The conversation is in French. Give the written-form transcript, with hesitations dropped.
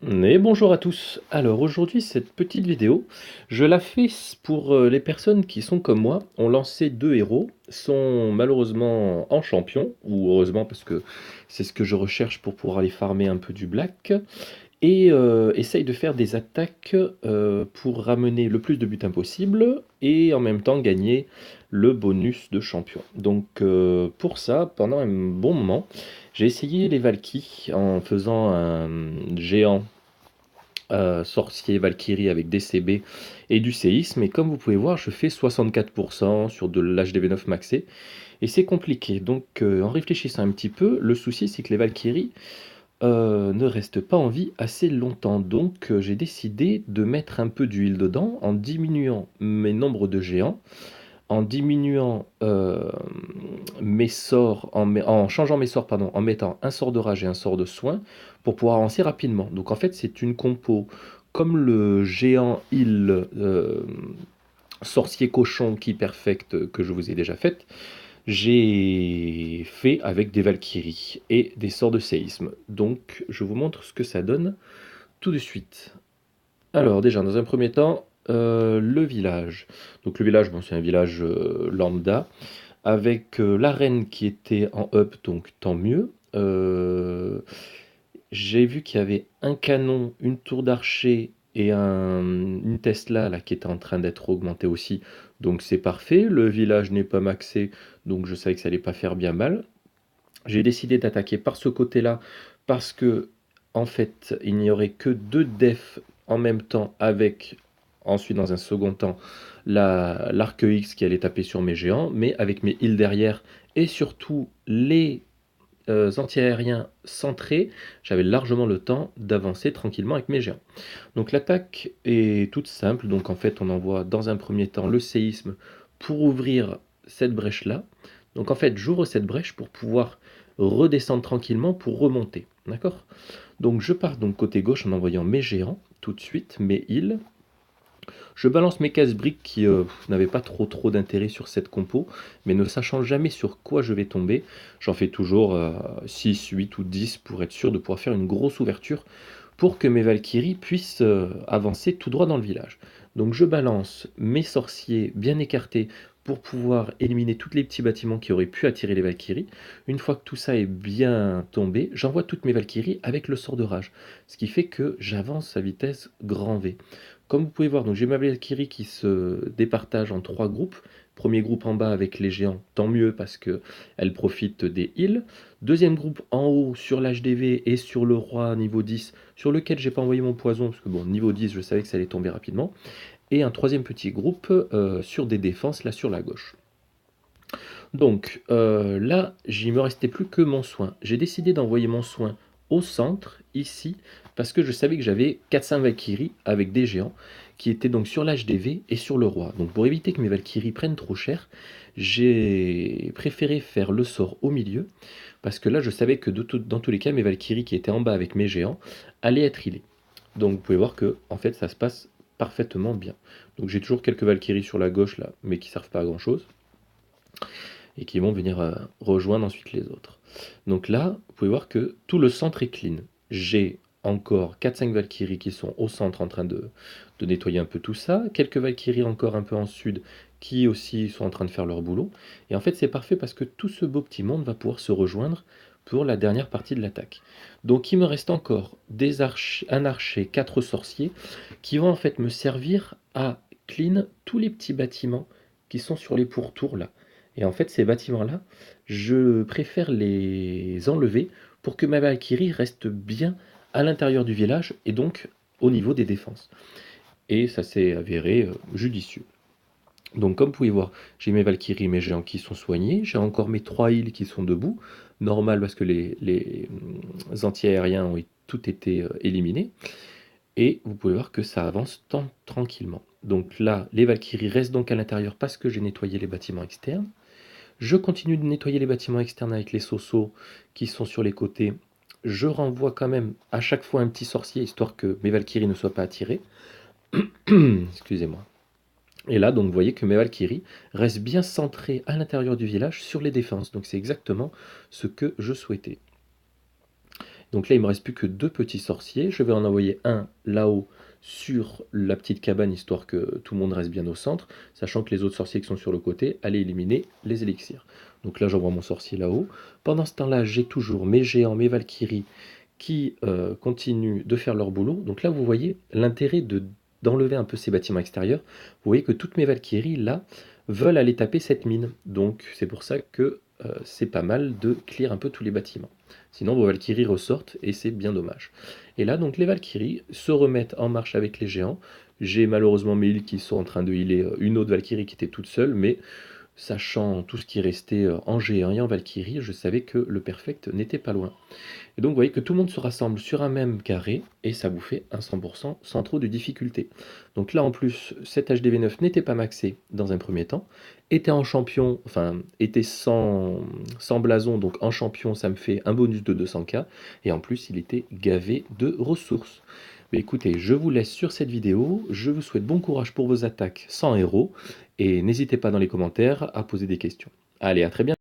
Et bonjour à tous. Alors aujourd'hui, cette petite vidéo, je la fais pour les personnes qui sont comme moi, ont lancé deux héros, sont malheureusement en champion, ou heureusement parce que c'est ce que je recherche pour pouvoir aller farmer un peu du black, et essaye de faire des attaques pour ramener le plus de buts possible, et en même temps gagner le bonus de champion. Donc pour ça, pendant un bon moment, j'ai essayé les Valkyries en faisant un géant sorcier Valkyrie avec des CB et du séisme. Et comme vous pouvez voir, je fais 64% sur de l'HDV9 maxé. Et c'est compliqué. Donc en réfléchissant un petit peu, le souci c'est que les Valkyries ne restent pas en vie assez longtemps. Donc j'ai décidé de mettre un peu d'huile dedans en diminuant mes nombres de géants, en diminuant mes sorts, en changeant mes sorts, pardon, en mettant un sort de rage et un sort de soin pour pouvoir avancer rapidement. Donc en fait, c'est une compo comme le géant heal sorcier cochon qui perfecte que je vous ai déjà faite. J'ai fait avec des Valkyries et des sorts de séisme. Donc je vous montre ce que ça donne tout de suite. Alors déjà, dans un premier temps, le village. Donc le village, bon, c'est un village lambda, avec l'arène qui était en up, donc tant mieux. J'ai vu qu'il y avait un canon, une tour d'archer et une Tesla là, qui était en train d'être augmentée aussi. Donc c'est parfait. Le village n'est pas maxé, donc je savais que ça allait pas faire bien mal. J'ai décidé d'attaquer par ce côté-là parce que, en fait, il n'y aurait que deux defs en même temps avec, ensuite dans un second temps, l'arc X qui allait taper sur mes géants, mais avec mes heals derrière et surtout les anti-aériens centrés, j'avais largement le temps d'avancer tranquillement avec mes géants. Donc l'attaque est toute simple, donc en fait on envoie dans un premier temps le séisme pour ouvrir cette brèche-là. Donc en fait j'ouvre cette brèche pour pouvoir redescendre tranquillement pour remonter. D'accord. Donc je pars donc côté gauche en envoyant mes géants tout de suite, mes heals. Je balance mes casse-briques qui n'avaient pas trop d'intérêt sur cette compo, mais ne sachant jamais sur quoi je vais tomber, j'en fais toujours 6, 8 ou 10 pour être sûr de pouvoir faire une grosse ouverture pour que mes Valkyries puissent avancer tout droit dans le village. Donc je balance mes sorciers bien écartés pour pouvoir éliminer tous les petits bâtiments qui auraient pu attirer les Valkyries. Une fois que tout ça est bien tombé, j'envoie toutes mes Valkyries avec le sort de rage, ce qui fait que j'avance à vitesse grand V. Comme vous pouvez voir, donc j'ai ma Valkyrie qui se départage en trois groupes. Premier groupe en bas avec les géants, tant mieux parce que elle profite des heals. Deuxième groupe en haut sur l'HDV et sur le roi niveau 10, sur lequel j'ai pas envoyé mon poison, parce que bon, niveau 10, je savais que ça allait tomber rapidement. Et un troisième petit groupe sur des défenses, là sur la gauche. Donc là, il me restait plus que mon soin. J'ai décidé d'envoyer mon soin au centre, ici, parce que je savais que j'avais 400 Valkyries avec des géants, qui étaient donc sur l'HDV et sur le roi. Donc pour éviter que mes Valkyries prennent trop cher, j'ai préféré faire le sort au milieu, parce que là je savais que dans tous les cas, mes Valkyries qui étaient en bas avec mes géants allaient être healées. Donc vous pouvez voir que en fait ça se passe parfaitement bien. Donc j'ai toujours quelques Valkyries sur la gauche là, mais qui servent pas à grand chose et qui vont venir rejoindre ensuite les autres. Donc là, vous pouvez voir que tout le centre est clean. J'ai encore 4-5 Valkyries qui sont au centre en train de nettoyer un peu tout ça. Quelques Valkyries encore un peu en sud qui aussi sont en train de faire leur boulot. Et en fait, c'est parfait parce que tout ce beau petit monde va pouvoir se rejoindre pour la dernière partie de l'attaque. Donc il me reste encore un archer, 4 sorciers qui vont en fait me servir à clean tous les petits bâtiments qui sont sur les pourtours là. Et en fait, ces bâtiments-là, je préfère les enlever pour que ma Valkyrie reste bien à l'intérieur du village et donc au niveau des défenses. Et ça s'est avéré judicieux. Donc comme vous pouvez voir, j'ai mes Valkyries, mes géants qui sont soignés, j'ai encore mes 3 îles qui sont debout, normal parce que les anti-aériens ont tout été éliminés, et vous pouvez voir que ça avance tranquillement. Donc là, les Valkyries restent donc à l'intérieur parce que j'ai nettoyé les bâtiments externes. Je continue de nettoyer les bâtiments externes avec les sosos qui sont sur les côtés. Je renvoie quand même à chaque fois un petit sorcier, histoire que mes Valkyries ne soient pas attirées. Excusez-moi. Et là, donc, vous voyez que mes Valkyries restent bien centrées à l'intérieur du village sur les défenses. Donc, c'est exactement ce que je souhaitais. Donc là, il me reste plus que 2 petits sorciers. Je vais en envoyer un là-haut sur la petite cabane, histoire que tout le monde reste bien au centre, sachant que les autres sorciers qui sont sur le côté allaient éliminer les élixirs. Donc là, j'envoie mon sorcier là-haut. Pendant ce temps-là, j'ai toujours mes géants, mes valkyries qui continuent de faire leur boulot. Donc là, vous voyez l'intérêt d'enlever un peu ces bâtiments extérieurs. Vous voyez que toutes mes valkyries, là, veulent aller taper cette mine. Donc c'est pour ça que c'est pas mal de clear un peu tous les bâtiments. Sinon, vos valkyries ressortent et c'est bien dommage. Et là, donc les valkyries se remettent en marche avec les géants. J'ai malheureusement mes heals qui sont en train de healer une autre valkyrie qui était toute seule, mais sachant tout ce qui restait en géant et en valkyrie, je savais que le perfect n'était pas loin. Et donc vous voyez que tout le monde se rassemble sur un même carré et ça vous fait un 100% sans trop de difficulté. Donc là en plus, cet HDV9 n'était pas maxé dans un premier temps, était en champion, enfin était sans blason, donc en champion ça me fait un bonus de 200k et en plus il était gavé de ressources. Mais écoutez, je vous laisse sur cette vidéo, je vous souhaite bon courage pour vos attaques sans héros et n'hésitez pas dans les commentaires à poser des questions. Allez, à très bientôt.